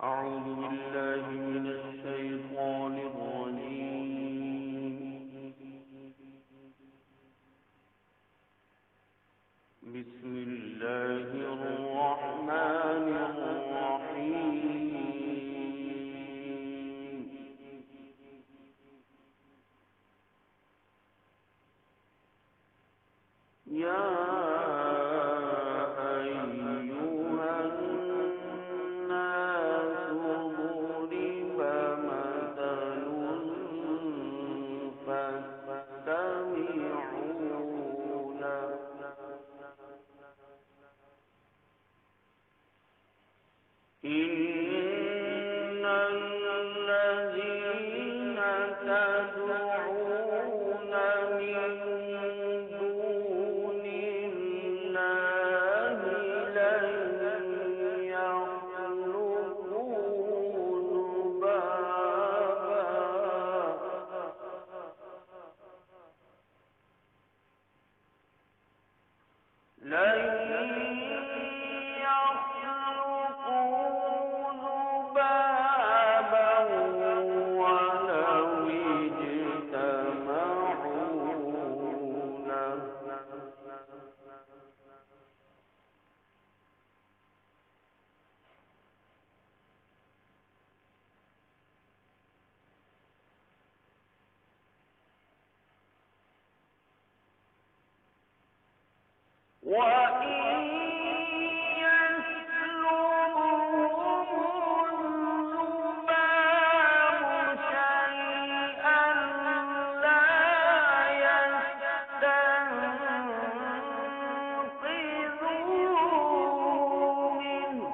أعوذ بالله من الشيطان الرجيم. بسم الله الرحمن الرحيم. يا إن الذين تدعون من دون الله لن يخلقوا ذبابا ولو اجتمعوا له. وإن يسلبهم الذباب شيئا لا يستنقذوه منه.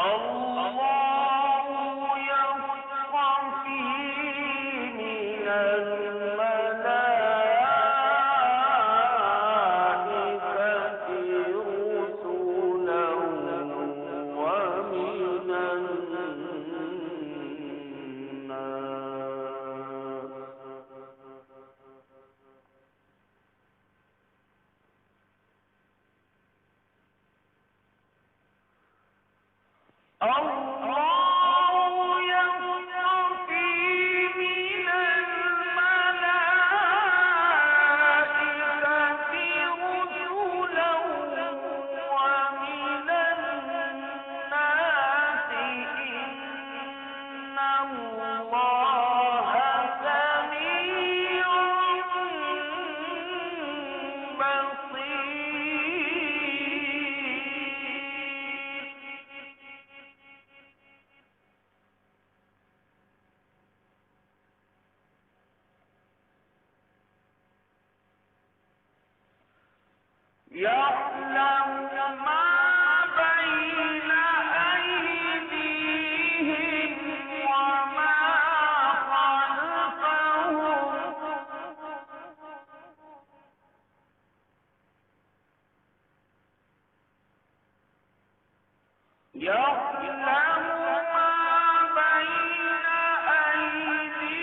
الله يصطفي من الملائكة رسلا ومن الناس. الله يصطفي من الملائكة رسلا ومن الناس. إن الله سميع يعلم ما بين أيديهم وما خلفهم. يعلم ما بين أيديهم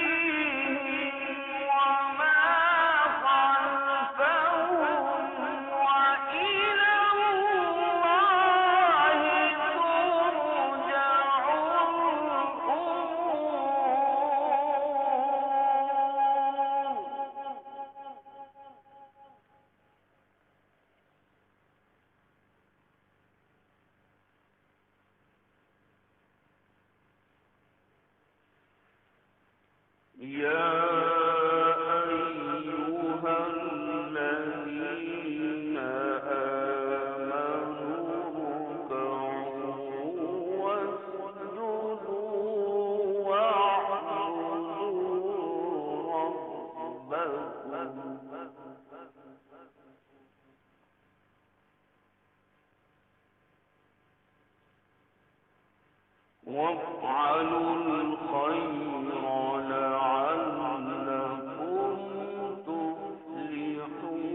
وما خلفهم وإلى الله يا أيها الذين آمنوا اركعوا واسجدوا واعبدوا ربكم وافعلوا الخير لعلكم تفلحون.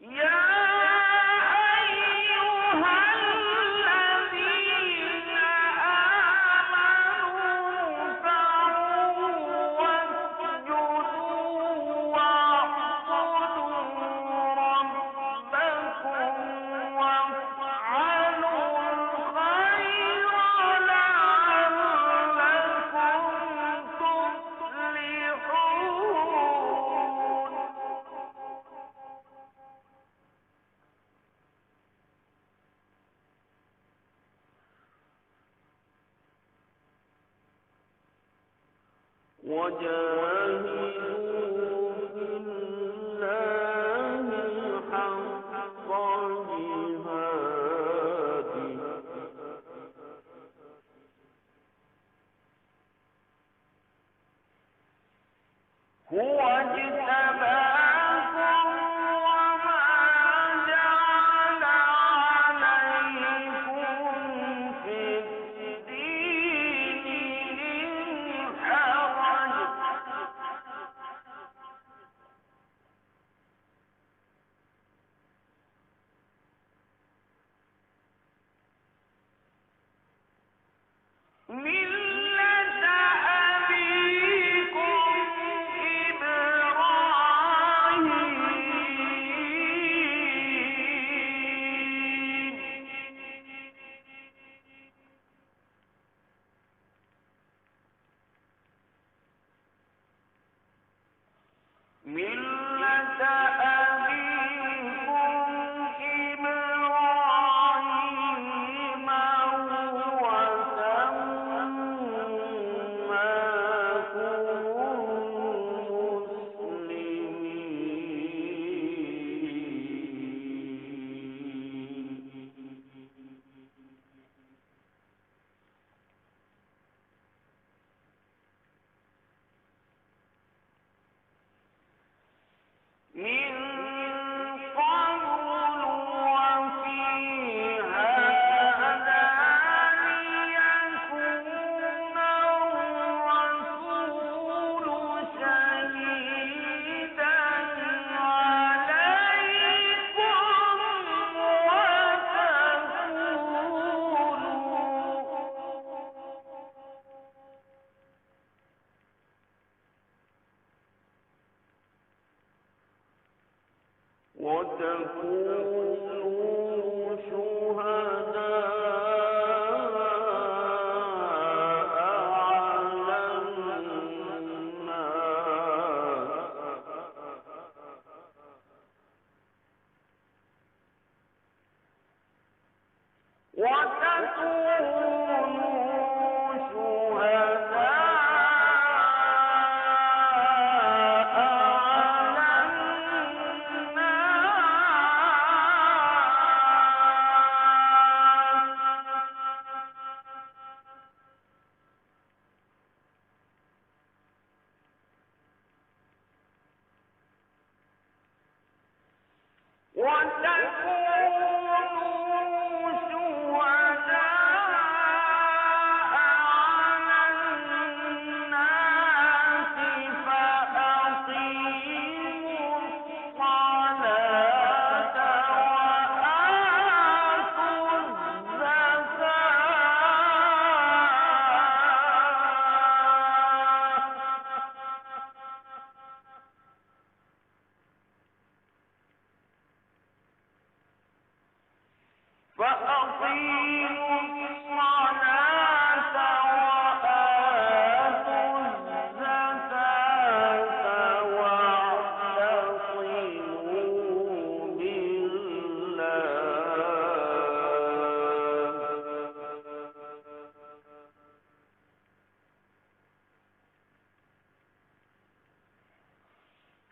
يا أيها الذين آمنوا اركعوا واسجدوا واعبدوا ربكم وافعلوا الخير لعلكم تفلحون. وجاهدوا في الله حق جهاده هو اجتباكم وما جعل عليكم في الدين من حرج ملة أبيكم إبراهيم ملة أبيكم إبراهيم هو سماكم المسلمين من قبل وفي هذا ليكون الرسول شهيدا عليكم وتكونوا شهداء على الناس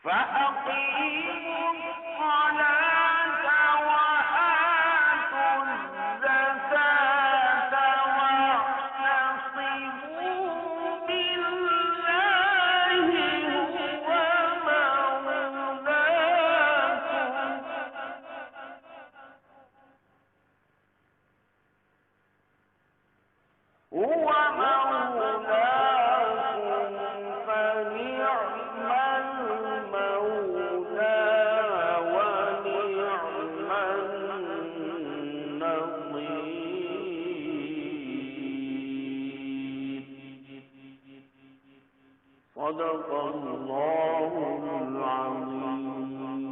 فأقيموا الصلاة وآتوا الزكاة واعتصموا بالله هو مولاكم فنعم المولى ونعم النصير. صدق الله العظيم.